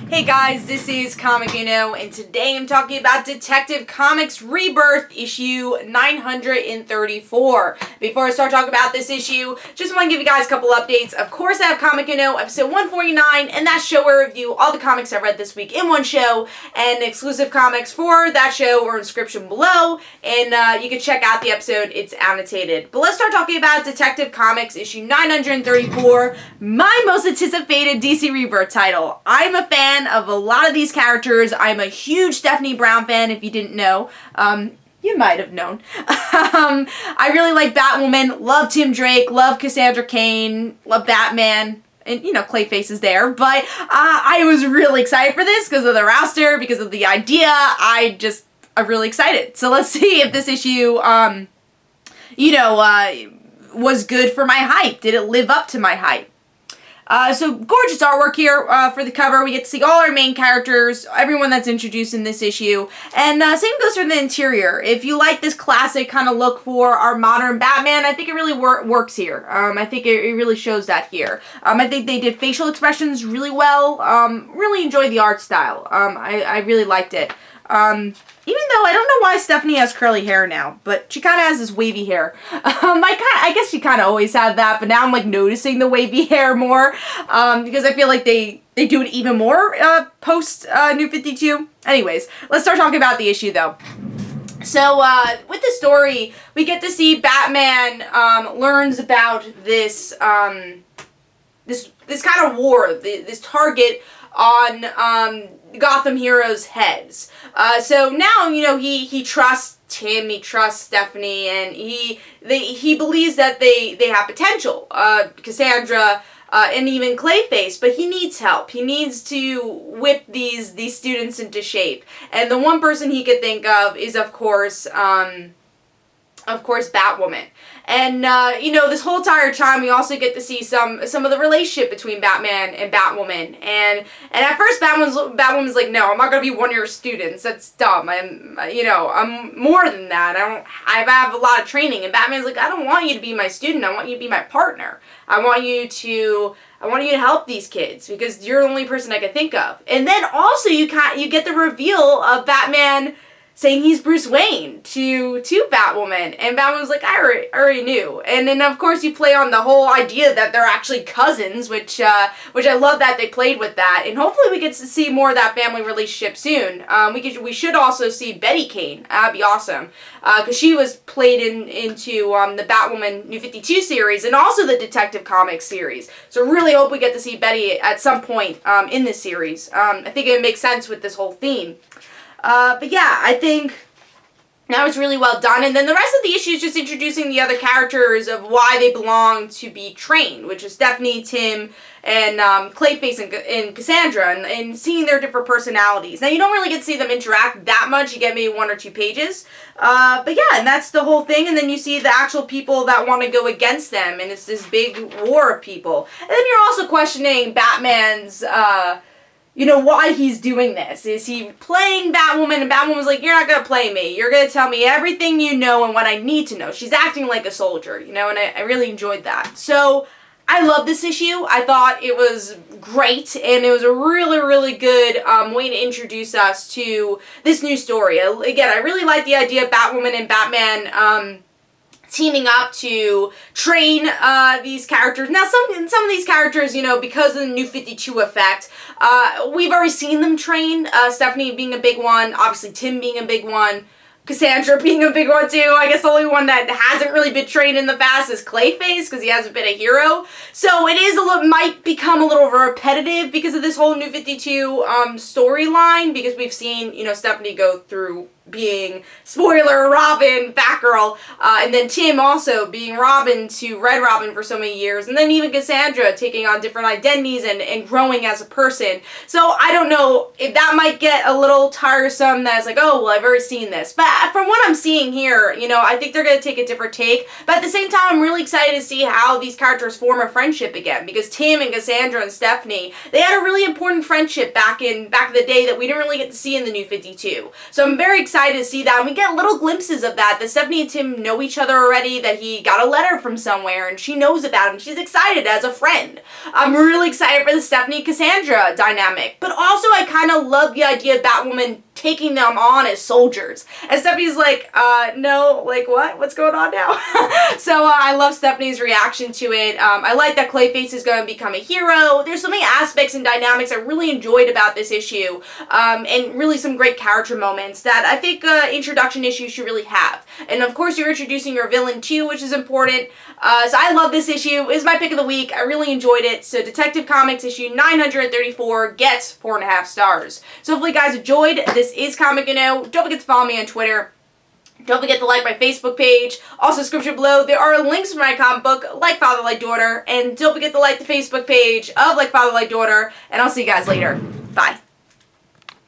Hey guys, this is Comic and today I'm talking about Detective Comics Rebirth issue 934. Before I start talking about this issue, just want to give you guys a couple updates. Of course, I have Comic episode 149, and that show where I review all the comics I read this week in one show, and exclusive comics for that show are in description below, and you can check out the episode, it's annotated. But let's start talking about Detective Comics issue 934, my most anticipated DC Rebirth title. I'm a fan of a lot of these characters. I'm a huge Stephanie Brown fan, if you didn't know. You might have known. I really like Batwoman, love Tim Drake, love Cassandra Cain, love Batman, and, you know, Clayface is there, but I was really excited for this because of the roster, because of the idea. I'm really excited. So let's see if this issue, was good for my hype. Did it live up to my hype? So gorgeous artwork here for the cover. We get to see all our main characters, everyone that's introduced in this issue, and same goes for the interior. If you like this classic kind of look for our modern Batman, I think it really works here. I think it really shows that here. I think they did facial expressions really well. Really enjoyed the art style. I really liked it. Even though I don't know why Stephanie has curly hair now, but she kind of has this wavy hair. I guess she kind of always had that, but now I'm like noticing the wavy hair more because I feel like they do it even more post New 52. Anyways, let's start talking about the issue though. So with the story, we get to see Batman learns about this this kind of war, this target on Gotham heroes' heads. So now, you know, he trusts Tim, he trusts Stephanie, and he believes that they have potential. Cassandra and even Clayface, but he needs help. He needs to whip these students into shape. And the one person he could think of is, of course, Batwoman. And, this whole entire time we also get to see some of the relationship between Batman and Batwoman. And at first Batwoman's like, no, I'm not going to be one of your students. That's dumb. I'm more than that. I have a lot of training. And Batman's like, I don't want you to be my student. I want you to be my partner. I want you to help these kids because you're the only person I can think of. And then also you get the reveal of Batman saying he's Bruce Wayne to Batwoman, and Batwoman's like, I already knew. And then of course you play on the whole idea that they're actually cousins, which I love that they played with that, and hopefully we get to see more of that family relationship soon. We should also see Betty Kane. That'd be awesome, because she was played into the Batwoman New 52 series and also the Detective Comics series. So really hope we get to see Betty at some point in this series. I think it makes sense with this whole theme. But yeah, I think that was really well done. And then the rest of the issue is just introducing the other characters of why they belong to be trained, which is Stephanie, Tim, and Clayface and Cassandra, and seeing their different personalities. Now, you don't really get to see them interact that much. You get maybe 1 or 2 pages. But yeah, and that's the whole thing. And then you see the actual people that want to go against them, and it's this big war of people. And then you're also questioning Batman's why he's doing this. Is he playing Batwoman? And Batwoman's like, you're not going to play me. You're going to tell me everything you know and what I need to know. She's acting like a soldier, and I really enjoyed that. So, I love this issue. I thought it was great, and it was a really, really good way to introduce us to this new story. Again, I really like the idea of Batwoman and Batman teaming up to train these characters. Now, some of these characters, because of the New 52 effect, we've already seen them train. Stephanie being a big one, obviously Tim being a big one, Cassandra being a big one too. I guess the only one that hasn't really been trained in the past is Clayface, because he hasn't been a hero. So it is might become a little repetitive because of this whole New 52 storyline, because we've seen, Stephanie go through being, spoiler, Robin, Batgirl, and then Tim also being Robin to Red Robin for so many years, and then even Cassandra taking on different identities and growing as a person. So I don't know if that might get a little tiresome, that's like, oh, well, I've already seen this. But from what I'm seeing here, I think they're going to take a different take. But at the same time, I'm really excited to see how these characters form a friendship again, because Tim and Cassandra and Stephanie, they had a really important friendship back in the day that we didn't really get to see in the New 52. So I'm very excited excited to see that, and we get little glimpses of that Stephanie and Tim know each other already, that he got a letter from somewhere, and she knows about him. She's excited as a friend. I'm really excited for the Stephanie-Cassandra dynamic, but also I kind of love the idea of Batwoman taking them on as soldiers. And Stephanie's like, no, like, what? What's going on now? So I love Stephanie's reaction to it. I like that Clayface is going to become a hero. There's so many aspects and dynamics I really enjoyed about this issue, and really some great character moments that I think introduction issues should really have. And of course, you're introducing your villain too, which is important. So I love this issue. It's my pick of the week. I really enjoyed it. So Detective Comics issue 934 gets 4.5 stars. So hopefully you guys enjoyed. This is Comic Don't forget to follow me on Twitter. Don't forget to like my Facebook page. Also, description below, there are links for my comic book, Like Father, Like Daughter. And don't forget to like the Facebook page of Like Father, Like Daughter. And I'll see you guys later. Bye.